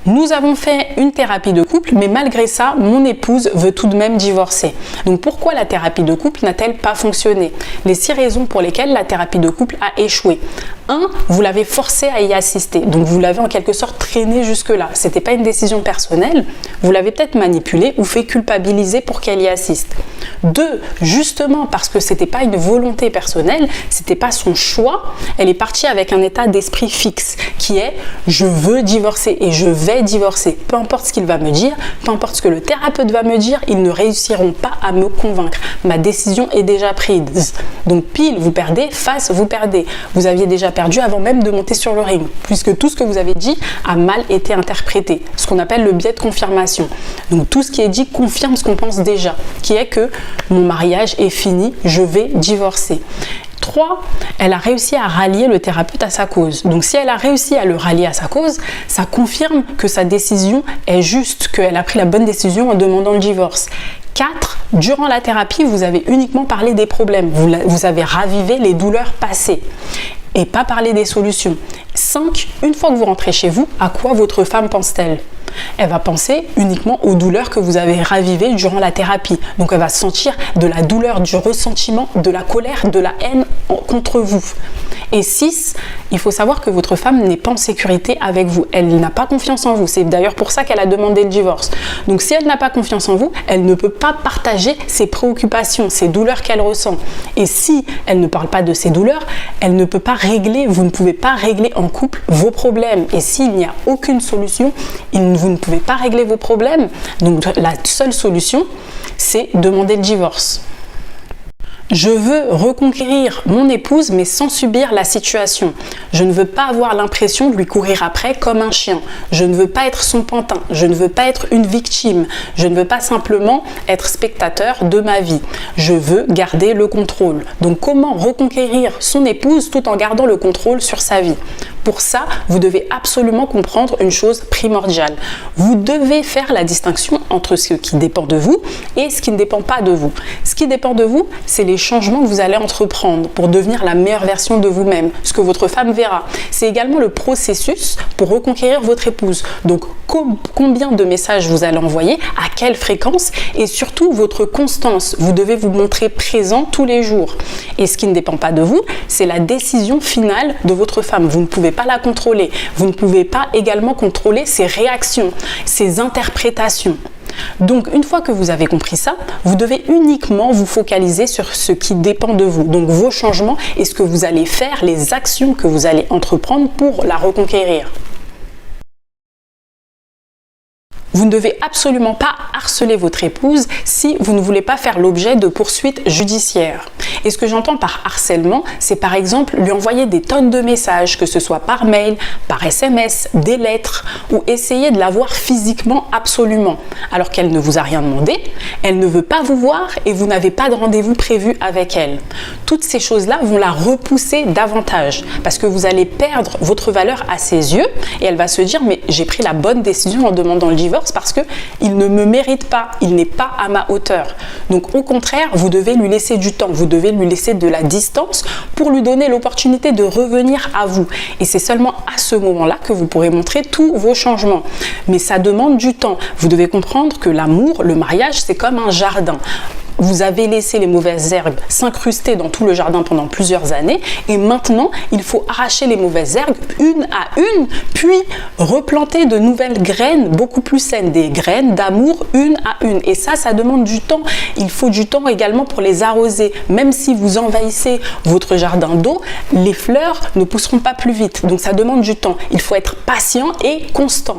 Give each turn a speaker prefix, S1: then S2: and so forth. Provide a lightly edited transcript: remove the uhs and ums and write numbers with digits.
S1: Nous avons fait une thérapie de couple, mais malgré ça, mon épouse veut tout de même divorcer. Donc pourquoi la thérapie de couple n'a-t-elle pas fonctionné? Les 6 raisons pour lesquelles la thérapie de couple a échoué. 1. Vous l'avez forcé à y assister, donc vous l'avez en quelque sorte traîné jusque-là. C'était pas une décision personnelle, vous l'avez peut-être manipulée ou fait culpabiliser pour qu'elle y assiste. 2. Justement parce que c'était pas une volonté personnelle, c'était pas son choix, elle est partie avec un état d'esprit fixe qui est « je veux divorcer et je vais divorcer ». Peu importe ce qu'il va me dire, peu importe ce que le thérapeute va me dire, ils ne réussiront pas à me convaincre. Ma décision est déjà prise. Donc pile, vous perdez, face, vous perdez. Vous aviez déjà perdu avant même de monter sur le ring, puisque tout ce que vous avez dit a mal été interprété, ce qu'on appelle le biais de confirmation. Donc tout ce qui est dit confirme ce qu'on pense déjà, qui est que mon mariage est fini, je vais divorcer. 3, elle a réussi à rallier le thérapeute à sa cause. Donc si elle a réussi à le rallier à sa cause, ça confirme que sa décision est juste, qu'elle a pris la bonne décision en demandant le divorce. 4, durant la thérapie, vous avez uniquement parlé des problèmes, vous avez ravivé les douleurs passées et pas parlé des solutions. 5, une fois que vous rentrez chez vous, à quoi votre femme pense-t-elle ? Elle va penser uniquement aux douleurs que vous avez ravivées durant la thérapie. Donc elle va sentir de la douleur, du ressentiment, de la colère, de la haine contre vous. Et 6, il faut savoir que votre femme n'est pas en sécurité avec vous. Elle n'a pas confiance en vous. C'est d'ailleurs pour ça qu'elle a demandé le divorce. Donc si elle n'a pas confiance en vous, elle ne peut pas partager ses préoccupations, ses douleurs qu'elle ressent. Et si elle ne parle pas de ses douleurs, elle ne peut pas régler, vous ne pouvez pas régler en couple vos problèmes. Et s'il n'y a aucune solution, vous ne pouvez pas régler vos problèmes. Donc la seule solution, c'est demander le divorce. Je veux reconquérir mon épouse mais sans subir la situation. Je ne veux pas avoir l'impression de lui courir après comme un chien. Je ne veux pas être son pantin. Je ne veux pas être une victime. Je ne veux pas simplement être spectateur de ma vie. Je veux garder le contrôle. Donc comment reconquérir son épouse tout en gardant le contrôle sur sa vie ? Pour ça, vous devez absolument comprendre une chose primordiale. Vous devez faire la distinction entre ce qui dépend de vous et ce qui ne dépend pas de vous. Ce qui dépend de vous, c'est les changements que vous allez entreprendre pour devenir la meilleure version de vous-même, ce que votre femme verra. C'est également le processus pour reconquérir votre épouse. Donc, combien de messages vous allez envoyer, à quelle fréquence et surtout votre constance. Vous devez vous montrer présent tous les jours. Et ce qui ne dépend pas de vous, c'est la décision finale de votre femme. Vous ne pouvez pas la contrôler. Vous ne pouvez pas également contrôler ses réactions, ses interprétations. Donc, une fois que vous avez compris ça, vous devez uniquement vous focaliser sur ce qui dépend de vous. Donc, vos changements et ce que vous allez faire, les actions que vous allez entreprendre pour la reconquérir. Vous ne devez absolument pas harceler votre épouse si vous ne voulez pas faire l'objet de poursuites judiciaires. Et ce que j'entends par harcèlement, c'est par exemple lui envoyer des tonnes de messages, que ce soit par mail, par SMS, des lettres, ou essayer de la voir physiquement absolument, alors qu'elle ne vous a rien demandé, elle ne veut pas vous voir et vous n'avez pas de rendez-vous prévu avec elle. Toutes ces choses-là vont la repousser davantage, parce que vous allez perdre votre valeur à ses yeux et elle va se dire « mais j'ai pris la bonne décision en demandant le divorce parce qu'il ne me mérite pas, il n'est pas à ma hauteur ». Donc au contraire, vous devez lui laisser du temps, vous devez lui laisser de la distance pour lui donner l'opportunité de revenir à vous. Et c'est seulement à ce moment-là que vous pourrez montrer tous vos changements. Mais ça demande du temps. Vous devez comprendre que l'amour, le mariage, c'est comme un jardin. Vous avez laissé les mauvaises herbes s'incruster dans tout le jardin pendant plusieurs années et maintenant, il faut arracher les mauvaises herbes une à une, puis replanter de nouvelles graines beaucoup plus saines, des graines d'amour une à une. Et ça demande du temps. Il faut du temps également pour les arroser. Même si vous envahissez votre jardin d'eau, les fleurs ne pousseront pas plus vite. Donc ça demande du temps. Il faut être patient et constant.